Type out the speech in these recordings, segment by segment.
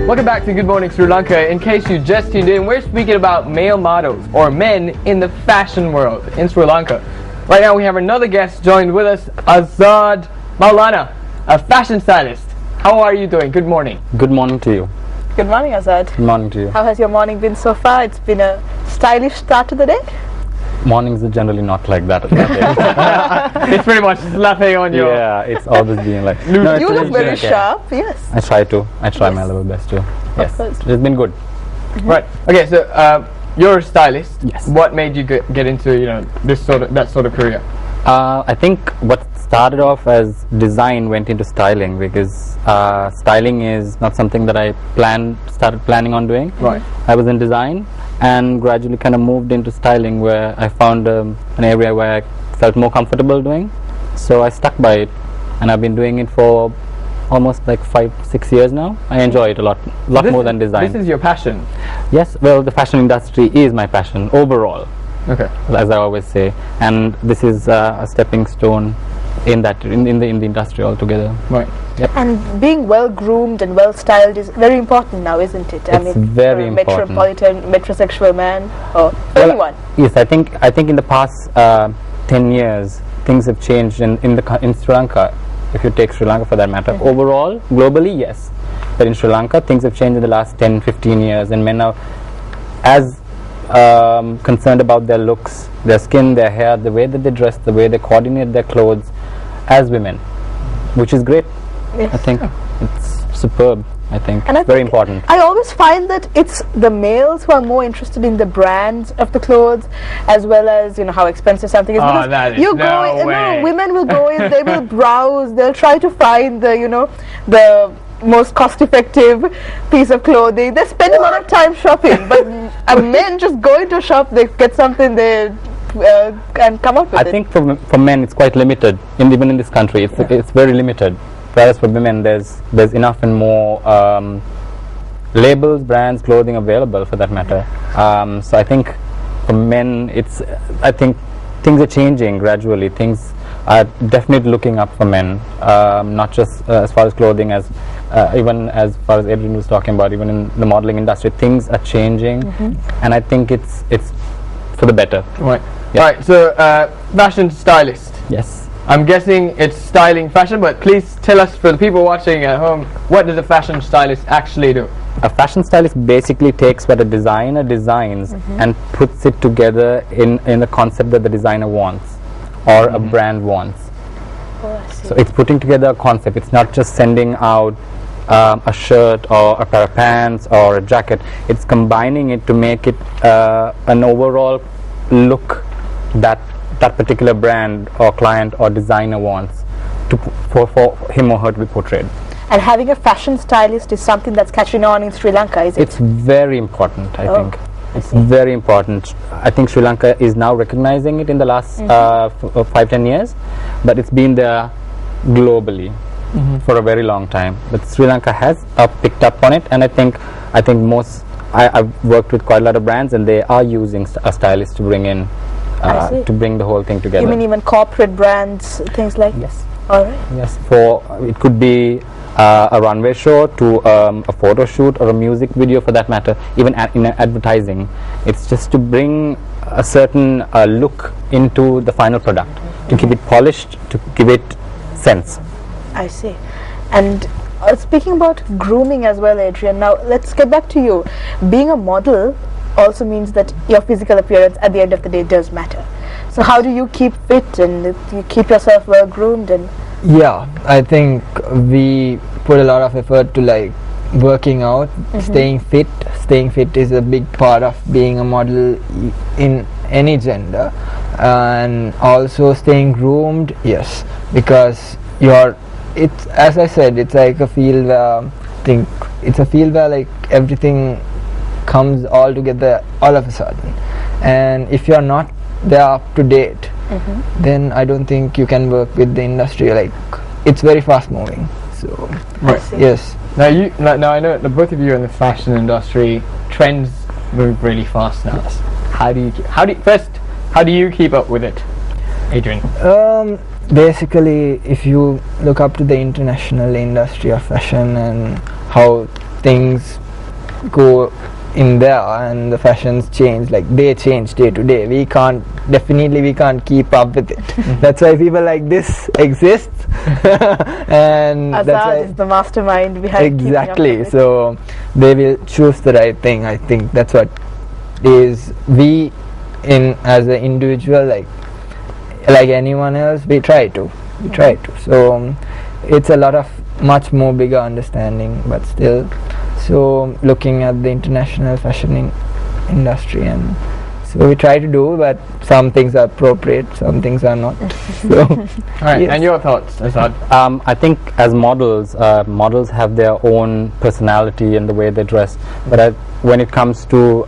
Welcome back to Good Morning Sri Lanka. In case you just tuned in, we're speaking about male models or men in the fashion world in Sri Lanka. Right now we have another guest joined with us, Azad Maulana, a fashion stylist. How are you doing? Good morning. Good morning to you. Good morning, Azad. Good morning to you. How has your morning been so far? It's been a stylish start to the day? Mornings are generally not like that. It's pretty much slapping on your... Yeah, it's always been like... You look very sharp, yes. I try my level best to. Yes, it's been good. Right. Okay, so you're a stylist. Yes. What made you get into that sort of career? I think what started off as design went into styling because styling is not something that I started planning on doing. Right. I was in design and gradually kind of moved into styling where I found an area where I felt more comfortable doing. So I stuck by it and I've been doing it for almost like 5-6 years now. I enjoy it a lot more than design. This is your passion? Yes, well, the fashion industry is my passion overall. Okay. As I always say, and this is a stepping stone in the industry altogether. Right. Yep. And being well groomed and well styled is very important now, isn't it? It's very important. Metropolitan, metrosexual man, or anyone. Yes, I think in the past 10 years things have changed in Sri Lanka. If you take Sri Lanka for that matter, overall, globally, yes, but in Sri Lanka things have changed in the last 10-15 years, and men are as concerned about their looks, their skin, their hair, the way that they dress, the way they coordinate their clothes as women, which is great. Yes. I think it's superb. I think and very important. I always find that it's the males who are more interested in the brands of the clothes as well as how expensive something is. Oh, that is no, women will go in, they will browse, they'll try to find the most cost-effective piece of clothing. They spend a lot of time shopping, but men just go into a shop, they get something, they and come up with it. I think for men it's quite limited. Even in this country, it's very limited. Whereas for women, there's enough and more labels, brands, clothing available for that matter. So I think for men, I think things are changing gradually. Things are definitely looking up for men, not just as far as clothing, as even as far as Adrian was talking about, even in the modeling industry, things are changing, and I think it's for the better. Right. Yeah. Right. So, fashion stylist. Yes. I'm guessing it's styling fashion, but please tell us, for the people watching at home, what does a fashion stylist actually do? A fashion stylist basically takes what a designer designs and puts it together in the concept that the designer wants or a brand wants. Oh, I see. So it's putting together a concept. It's not just sending out a shirt or a pair of pants or a jacket. It's combining it to make it an overall look that particular brand or client or designer wants for him or her to be portrayed. And having a fashion stylist is something that's catching on in Sri Lanka, is it? It's very important, I think. It's very important. I think Sri Lanka is now recognizing it in the last 5-10 years, but it's been there globally for a very long time. But Sri Lanka has picked up on it, and I think I've worked with quite a lot of brands, and they are using a stylist to bring in to bring the whole thing together. You mean even corporate brands, things like? Yes. All right. Yes. It could be a runway show to a photo shoot or a music video for that matter, even in advertising. It's just to bring a certain look into the final product, to keep it polished, to give it sense. I see. And speaking about grooming as well, Adrian, now let's get back to you. Being a model also means that your physical appearance at the end of the day does matter. So how do you keep fit and you keep yourself well groomed? And yeah, I think we put a lot of effort to working out, staying fit. Staying fit is a big part of being a model in any gender, and also staying groomed, yes, because it's, as I said, it's like a field where everything comes all together all of a sudden, and if you're not there up to date, then I don't think you can work with the industry. It's very fast moving. So yes. Now I know the both of you are in the fashion industry. Trends move really fast now. Yes. How do you keep up with it, Adrian? Basically, if you look up to the international industry of fashion and how things go in there and the fashions change, like they change day to day. We can't keep up with it. That's why people like this exist. And that's why Azad is the mastermind behind keeping up exactly. with it. So they will choose the right thing. I think that's what is we in as an individual, like anyone else, we try to. So it's a lot of much more bigger understanding, but still. So looking at the international fashion industry, and so we try to do, but some things are appropriate, some things are not. So, All right, yes. and your thoughts, Azad? I think as models have their own personality and the way they dress. But when it comes to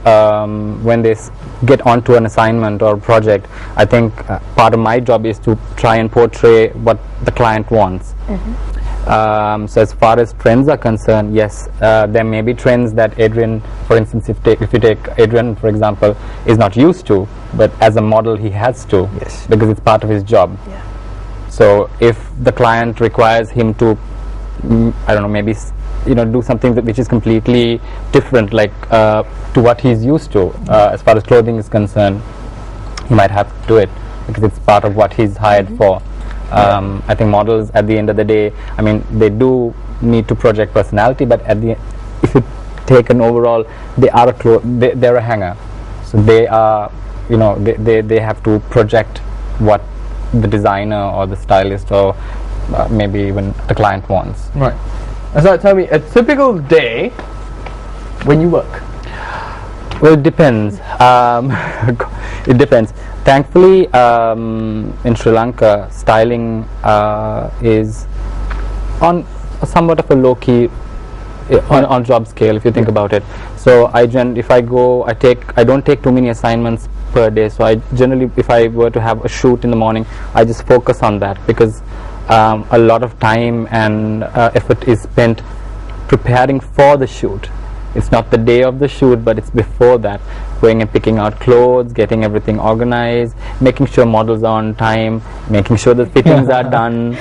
when they get onto an assignment or project, I think part of my job is to try and portray what the client wants. So as far as trends are concerned, yes, there may be trends that Adrian, for instance, if you take Adrian, for example, is not used to, but as a model he has to, Yes. because it's part of his job. Yeah. So if the client requires him to, I don't know, maybe do something which is completely different, like to what he's used to, as far as clothing is concerned, he might have to do it because it's part of what he's hired for. I think models, at the end of the day, I mean, they do need to project personality, but if you take an overall, they are they're a hanger, so they are, they have to project what the designer or the stylist or maybe even the client wants. Right. Azad, tell me a typical day when you work. Well, it depends. It depends. Thankfully, in Sri Lanka, styling is on somewhat of a low-key, on job scale, if you think about it. So if I don't take too many assignments per day. So I generally, if I were to have a shoot in the morning, I just focus on that, because a lot of time and effort is spent preparing for the shoot. It's not the day of the shoot, but it's before that, going and picking out clothes, getting everything organized, making sure models are on time, making sure the fittings are done,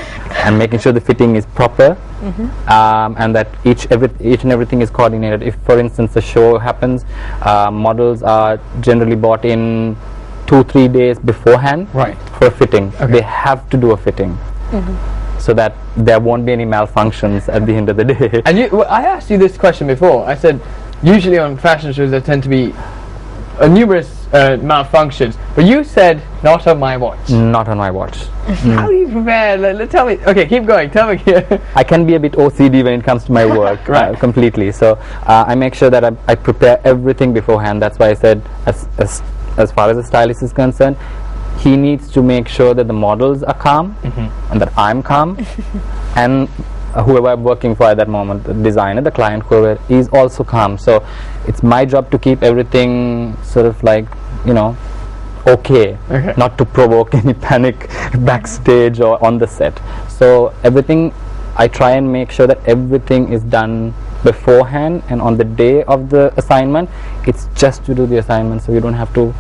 and making sure the fitting is proper, and that each and everything is coordinated. If, for instance, a show happens, models are generally bought in 2-3 days beforehand, Right. for a fitting. Okay. They have to do a fitting. So that there won't be any malfunctions at the end of the day. And I asked you this question before. I said, usually on fashion shows there tend to be numerous malfunctions, but you said not on my watch. Not on my watch. How do you prepare? Tell me. Okay, keep going. Tell me. I can be a bit OCD when it comes to my work, Right. completely. So I make sure that I prepare everything beforehand. That's why I said, as far as the stylist is concerned, he needs to make sure that the models are calm, and that I'm calm, and whoever I'm working for at that moment, the designer, the client, whoever, is also calm. So it's my job to keep everything sort of like, okay, not to provoke any panic backstage or on the set. So everything, I try and make sure that everything is done beforehand, and on the day of the assignment, it's just to do the assignment, so you don't have to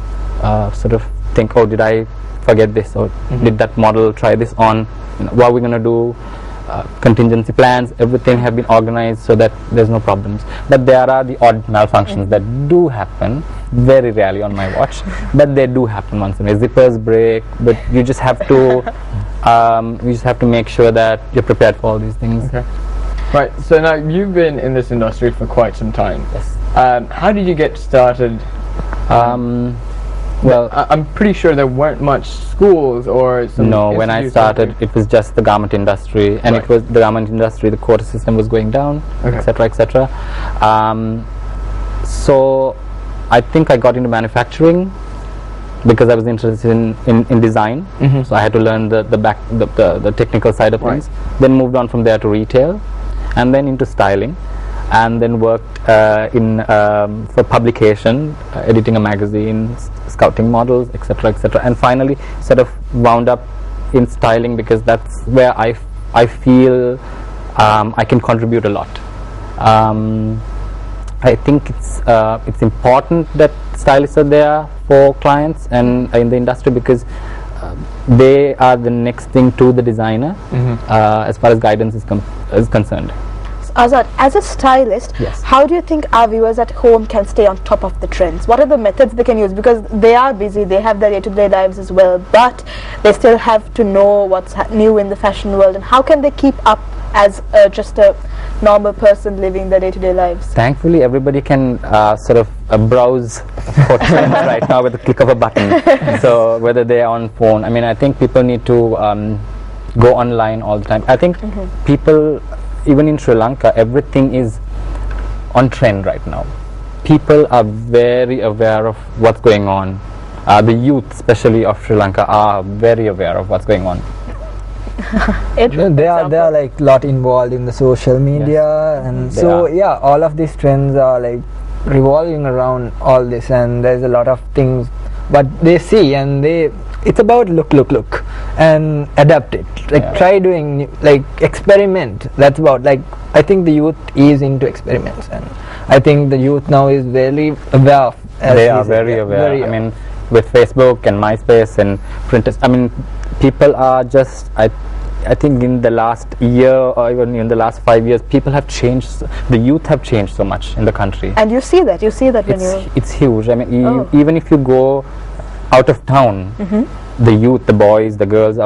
sort of think, oh, did I forget this, or did that model try this on, what are we going to do, contingency plans, everything have been organized so that there's no problems. But there are the odd malfunctions that do happen, very rarely on my watch, but they do happen once in a while. Zippers break, but you just have to make sure that you're prepared for all these things. Okay. Right. So now you've been in this industry for quite some time. Yes. How did you get started? Well, I'm pretty sure there weren't much schools or some. no, when I institutes started, out it was just the garment industry, and Right. it was the garment industry, the quota system was going down, Okay. etc., etc. So I think I got into manufacturing because I was interested in design. So I had to learn the technical side of Right. things. Then moved on from there to retail, and then into styling, and then worked for publication, editing a magazine, scouting models, etc., etc., and finally sort of wound up in styling, because that's where I feel I can contribute a lot. I think it's important that stylists are there for clients and in the industry, because they are the next thing to the designer as far as guidance is concerned. Azad, as a stylist, Yes. how do you think our viewers at home can stay on top of the trends? What are the methods they can use? Because they are busy, they have their day-to-day lives as well, but they still have to know what's new in the fashion world, and how can they keep up as just a normal person living their day-to-day lives? Thankfully, everybody can sort of browse for trends right now with the click of a button. So whether they're on phone, I mean, I think people need to go online all the time. I think people, even in Sri Lanka, everything is on trend right now. People are very aware of what's going on. The youth, especially of Sri Lanka, are very aware of what's going on. They are like lot involved in the social media, and They so are. yeah, all of these trends are like revolving around all this, and there's a lot of things but they see, and it's about look and adapt it, like Yeah. try doing, like experiment. That's about, like, I think the youth is into experiments, and I think the youth now is very aware of, as They he are said, very yeah, aware. very I mean, with Facebook and MySpace and Pinterest, I mean, people are just, I think in the last year or even in the last 5 years, people have changed, the youth have changed so much in the country. And you see that when you... It's huge. I mean, Oh. even if you go out of town, the youth, the boys, the girls,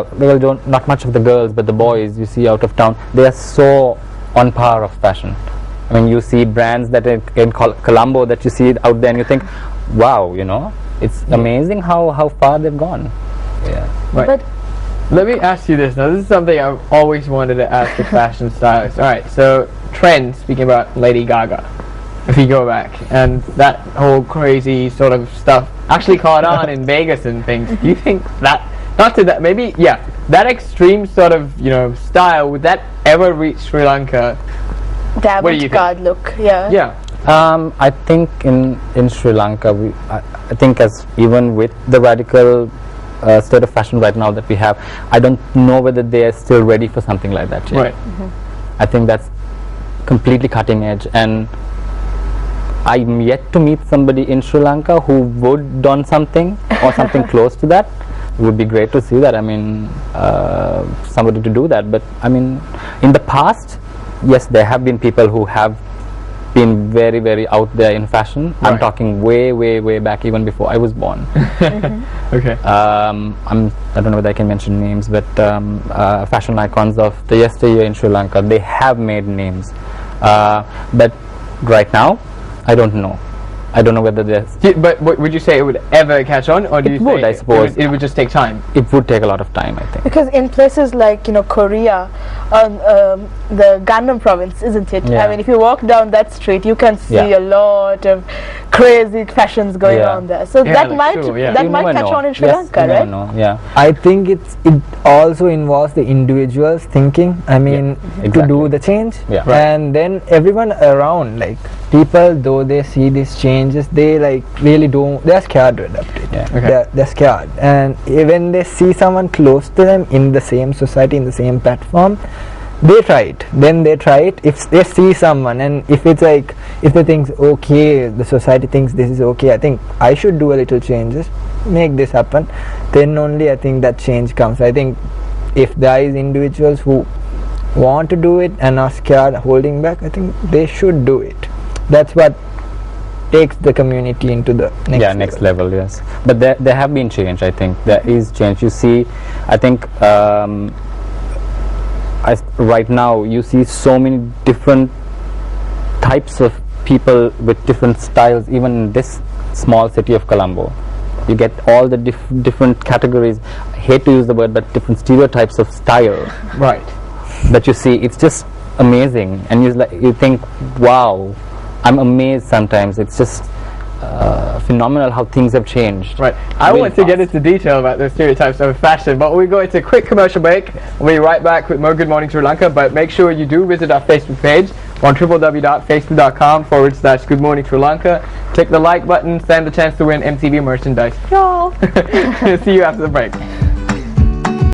not much of the girls, but the boys you see out of town, they are so on par of fashion. I mean, you see brands that in Colombo that you see out there, and you think, wow, you know, it's amazing how far they've gone. Yeah. Right. But Let me ask you this. Now, this is something I've always wanted to ask a fashion stylist. All right, so trends, speaking about Lady Gaga, if you go back, and that whole crazy sort of stuff actually caught on in Vegas and things. Do you think that, not to that, maybe, yeah, that extreme sort of, you know, style, would that ever reach Sri Lanka? the What do you think? avant-garde look, yeah. Yeah. I think in Sri Lanka, I think as even with the radical state of fashion right now that we have, I don't know whether they are still ready for something like that yet. Right. I think that's completely cutting edge, and I'm yet to meet somebody in Sri Lanka who would done something or something close to that. It would be great to see that. I mean, somebody to do that. But I mean, in the past, yes, there have been people who have been very, very out there in fashion. I'm Right. talking way back, even before I was born. Okay. I don't know whether I can mention names, but fashion icons of the yesteryear in Sri Lanka, they have made names. But right now, I don't know. I don't know whether there's... But would you say it would ever catch on, or do It you would, say I suppose. it would just take time? It would take a lot of time, I think. Because in places like, you know, Korea, the Gangnam province, isn't it? Yeah. I mean, if you walk down that street, you can see Yeah. a lot of crazy fashions going Yeah. on there. So Yeah, that like might true, yeah. that You might never catch know. on in Sri Yes, Lanka, you never right? know, yeah. I think it also involves the individuals thinking, I mean, to exactly. do the change. Yeah. Right. And then everyone around, like people, though they see these changes, they like really don't, they're scared to adapt it. Yeah. Okay. They're scared, and when they see someone close to them in the same society, in the same platform, they try it. Then they try it. If they see someone, and if it's like, if they think, okay, the society thinks this is okay, I think I should do a little changes, make this happen, then only I think that change comes. I think if there is individuals who want to do it and are scared, holding back, I think they should do it. That's what takes the community into the next level, yes. But there have been change, I think. There is change. You see, I think right now you see so many different types of people with different styles, even in this small city of Colombo. You get all the different categories. I hate to use the word, but different stereotypes of style Right. that you see. It's just amazing, and you think, wow. I'm amazed sometimes. It's just phenomenal how things have changed. Right. I Really want to get fast. into detail about the stereotypes of fashion, but we go into a quick commercial break. We'll be right back with more Good Morning Sri Lanka, but make sure you do visit our Facebook page on www.facebook.com/Good Morning Sri Lanka. Click the like button, stand the chance to win MTV merchandise. Y'all. See you after the break.